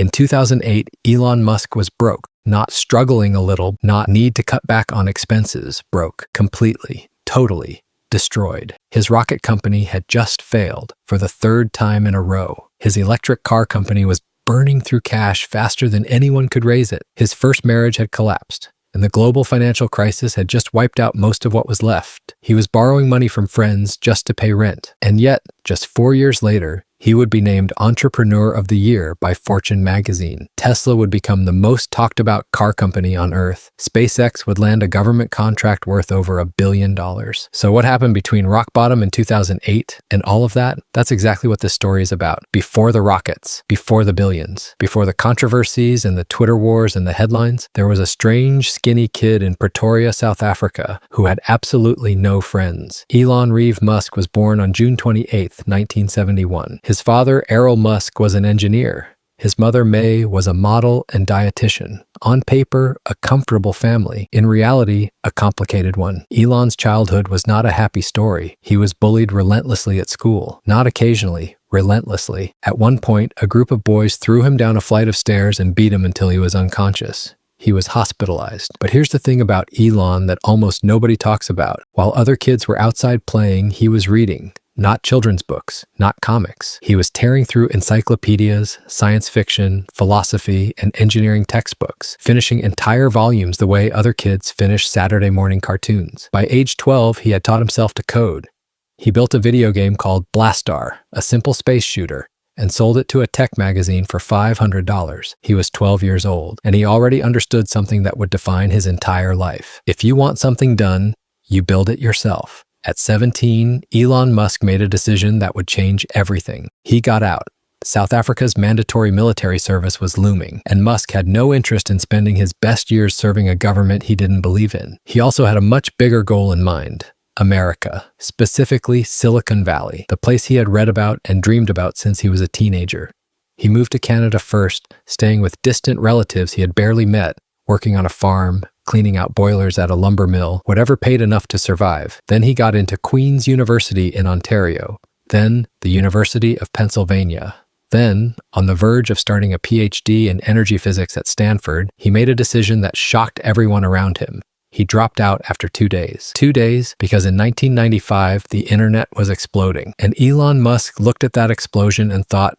In 2008, Elon Musk was broke, not struggling a little, not need to cut back on expenses, broke, completely, totally destroyed. His rocket company had just failed for the third time in a row. His electric car company was burning through cash faster than anyone could raise it. His first marriage had collapsed, and the global financial crisis had just wiped out most of what was left. He was borrowing money from friends just to pay rent. And yet, just 4 years later, he would be named Entrepreneur of the Year by Fortune magazine. Tesla would become the most talked about car company on Earth. SpaceX would land a government contract worth over $1 billion. So what happened between rock bottom in 2008 and all of that? That's exactly what this story is about. Before the rockets, before the billions, before the controversies and the Twitter wars and the headlines, there was a strange, skinny kid in Pretoria, South Africa, who had absolutely no friends. Elon Reeve Musk was born on June 28, 1971. His father, Errol Musk, was an engineer. His mother, May, was a model and dietitian. On paper, a comfortable family. In reality, a complicated one. Elon's childhood was not a happy story. He was bullied relentlessly at school. Not occasionally, relentlessly. At one point, a group of boys threw him down a flight of stairs and beat him until he was unconscious. He was hospitalized. But here's the thing about Elon that almost nobody talks about. While other kids were outside playing, he was reading. Not children's books, not comics. He was tearing through encyclopedias, science fiction, philosophy, and engineering textbooks, finishing entire volumes the way other kids finish Saturday morning cartoons. By age 12, he had taught himself to code. He built a video game called Blastar, a simple space shooter, and sold it to a tech magazine for $500. He was 12 years old, and he already understood something that would define his entire life. If you want something done, you build it yourself. At 17, Elon Musk made a decision that would change everything. He got out. South Africa's mandatory military service was looming, and Musk had no interest in spending his best years serving a government he didn't believe in. He also had a much bigger goal in mind: America, specifically Silicon Valley, the place he had read about and dreamed about since he was a teenager. He moved to Canada first, staying with distant relatives he had barely met, working on a farm, cleaning out boilers at a lumber mill, whatever paid enough to survive. Then he got into Queen's University in Ontario, then the University of Pennsylvania. Then, on the verge of starting a PhD in energy physics at Stanford, he made a decision that shocked everyone around him. He dropped out after 2 days. 2 days because in 1995, the internet was exploding. And Elon Musk looked at that explosion and thought,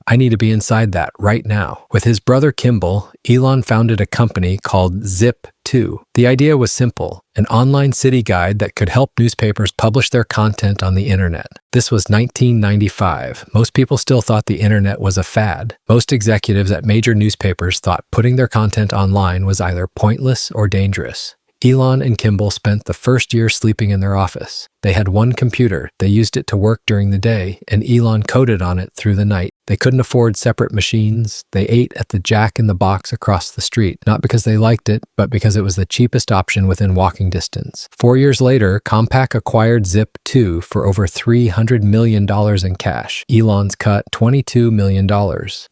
I need to be inside that right now. With his brother Kimball, Elon founded a company called Zip2. The idea was simple: an online city guide that could help newspapers publish their content on the internet. This was 1995. Most people still thought the internet was a fad. Most executives at major newspapers thought putting their content online was either pointless or dangerous. Elon and Kimball spent the first year sleeping in their office. They had one computer. They used it to work during the day, and Elon coded on it through the night. They couldn't afford separate machines. They ate at the Jack in the Box across the street, not because they liked it, but because it was the cheapest option within walking distance. 4 years later, Compaq acquired Zip2 for over $300 million in cash. Elon's cut $22 million.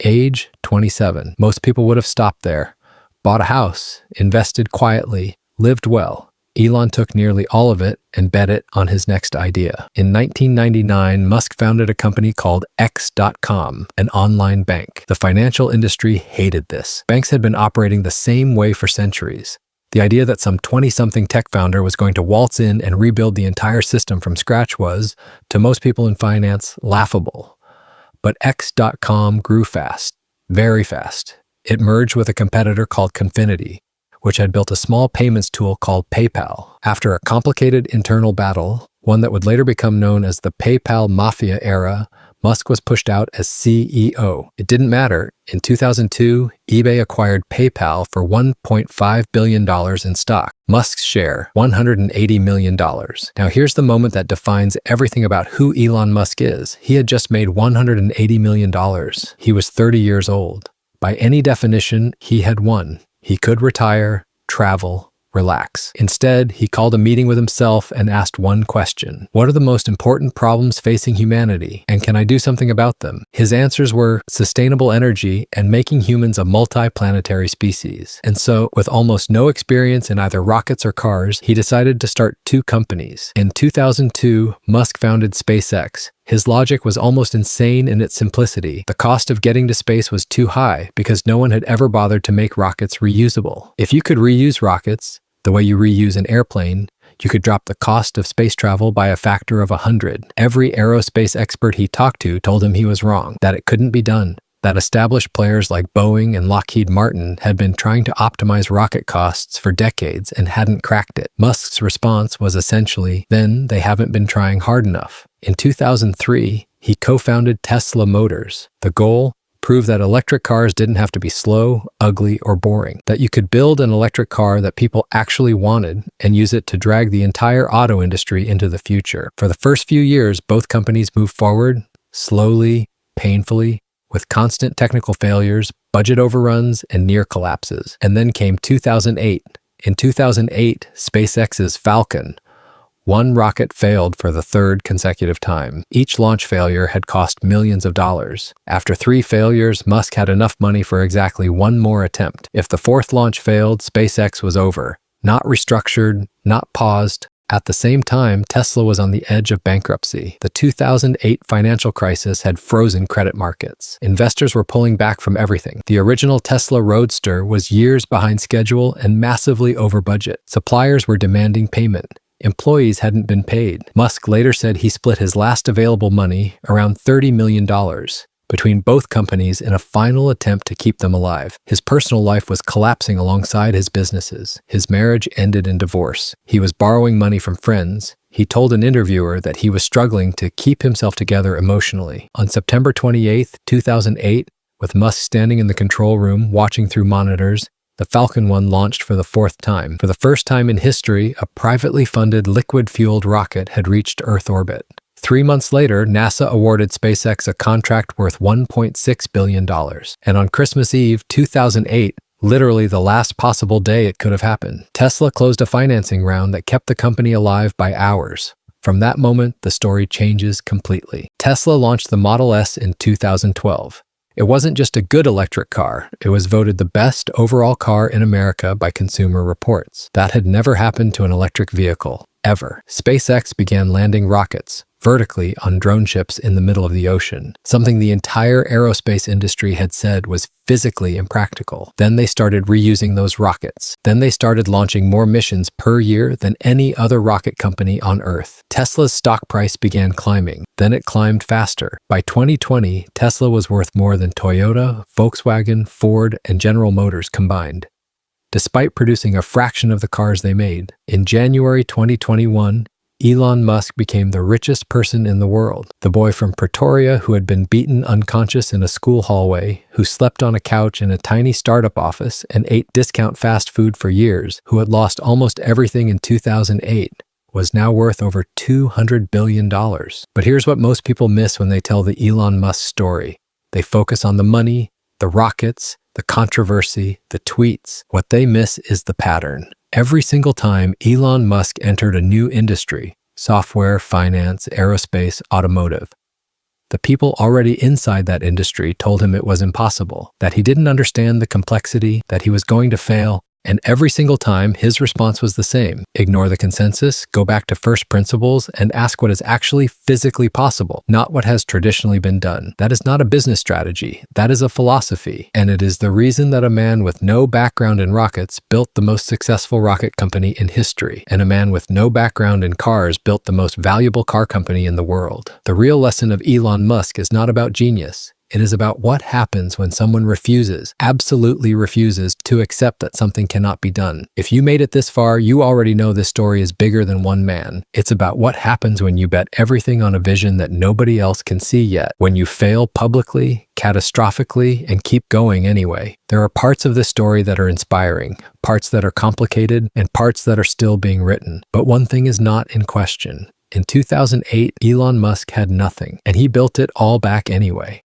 Age, 27. Most people would have stopped there. Bought a house, invested quietly, lived well. Elon took nearly all of it and bet it on his next idea. In 1999, Musk founded a company called X.com, an online bank. The financial industry hated this. Banks had been operating the same way for centuries. The idea that some 20-something tech founder was going to waltz in and rebuild the entire system from scratch was, to most people in finance, laughable. But X.com grew fast, very fast. It merged with a competitor called Confinity, which had built a small payments tool called PayPal. After a complicated internal battle, one that would later become known as the PayPal Mafia era, Musk was pushed out as CEO. It didn't matter. In 2002, eBay acquired PayPal for $1.5 billion in stock. Musk's share, $180 million. Now here's the moment that defines everything about who Elon Musk is. He had just made $180 million. He was 30 years old. By any definition, he had won. He could retire, travel, relax. Instead, he called a meeting with himself and asked one question: what are the most important problems facing humanity, and can I do something about them? His answers were sustainable energy and making humans a multi-planetary species. And so, with almost no experience in either rockets or cars, he decided to start 2 companies. In 2002, Musk founded SpaceX, His logic was almost insane in its simplicity. The cost of getting to space was too high because no one had ever bothered to make rockets reusable. If you could reuse rockets the way you reuse an airplane, you could drop the cost of space travel by a factor of 100. Every aerospace expert he talked to told him he was wrong, that it couldn't be done, that established players like Boeing and Lockheed Martin had been trying to optimize rocket costs for decades and hadn't cracked it. Musk's response was essentially, then they haven't been trying hard enough. In 2003, he co-founded Tesla Motors. The goal? Prove that electric cars didn't have to be slow, ugly, or boring. That you could build an electric car that people actually wanted and use it to drag the entire auto industry into the future. For the first few years, both companies moved forward, slowly, painfully, with constant technical failures, budget overruns, and near collapses. And then came 2008. In 2008, SpaceX's Falcon, one rocket failed for the third consecutive time. Each launch failure had cost millions of dollars. After 3 failures, Musk had enough money for exactly one more attempt. If the 4th launch failed, SpaceX was over. Not restructured, not paused. At the same time, Tesla was on the edge of bankruptcy. The 2008 financial crisis had frozen credit markets. Investors were pulling back from everything. The original Tesla Roadster was years behind schedule and massively over budget. Suppliers were demanding payment. Employees hadn't been paid. Musk later said he split his last available money, around $30 million, between both companies in a final attempt to keep them alive. His personal life was collapsing alongside his businesses. His marriage ended in divorce. He was borrowing money from friends. He told an interviewer that he was struggling to keep himself together emotionally. On September 28, 2008, with Musk standing in the control room watching through monitors, the Falcon 1 launched for the 4th time. For the first time in history, a privately funded liquid-fueled rocket had reached Earth orbit. 3 months later, NASA awarded SpaceX a contract worth $1.6 billion. And on Christmas Eve, 2008, literally the last possible day it could have happened, Tesla closed a financing round that kept the company alive by hours. From that moment, the story changes completely. Tesla launched the Model S in 2012. It wasn't just a good electric car, it was voted the best overall car in America by Consumer Reports. That had never happened to an electric vehicle, ever. SpaceX began landing rockets vertically on drone ships in the middle of the ocean, something the entire aerospace industry had said was physically impractical. Then they started reusing those rockets. Then they started launching more missions per year than any other rocket company on Earth. Tesla's stock price began climbing. Then it climbed faster. By 2020, Tesla was worth more than Toyota, Volkswagen, Ford, and General Motors combined, despite producing a fraction of the cars they made. In January 2021, Elon Musk became the richest person in the world. The boy from Pretoria who had been beaten unconscious in a school hallway, who slept on a couch in a tiny startup office and ate discount fast food for years, who had lost almost everything in 2008, was now worth over $200 billion. But here's what most people miss when they tell the Elon Musk story. They focus on the money, the rockets, the controversy, the tweets. What they miss is the pattern. Every single time Elon Musk entered a new industry, software, finance, aerospace, automotive, the people already inside that industry told him it was impossible, that he didn't understand the complexity, that he was going to fail. And every single time, his response was the same. Ignore the consensus, go back to first principles, and ask what is actually physically possible, not what has traditionally been done. That is not a business strategy. That is a philosophy. And it is the reason that a man with no background in rockets built the most successful rocket company in history, and a man with no background in cars built the most valuable car company in the world. The real lesson of Elon Musk is not about genius. It is about what happens when someone refuses, absolutely refuses, to accept that something cannot be done. If you made it this far, you already know this story is bigger than one man. It's about what happens when you bet everything on a vision that nobody else can see yet, when you fail publicly, catastrophically, and keep going anyway. There are parts of this story that are inspiring, parts that are complicated, and parts that are still being written. But one thing is not in question. In 2008, Elon Musk had nothing, and he built it all back anyway.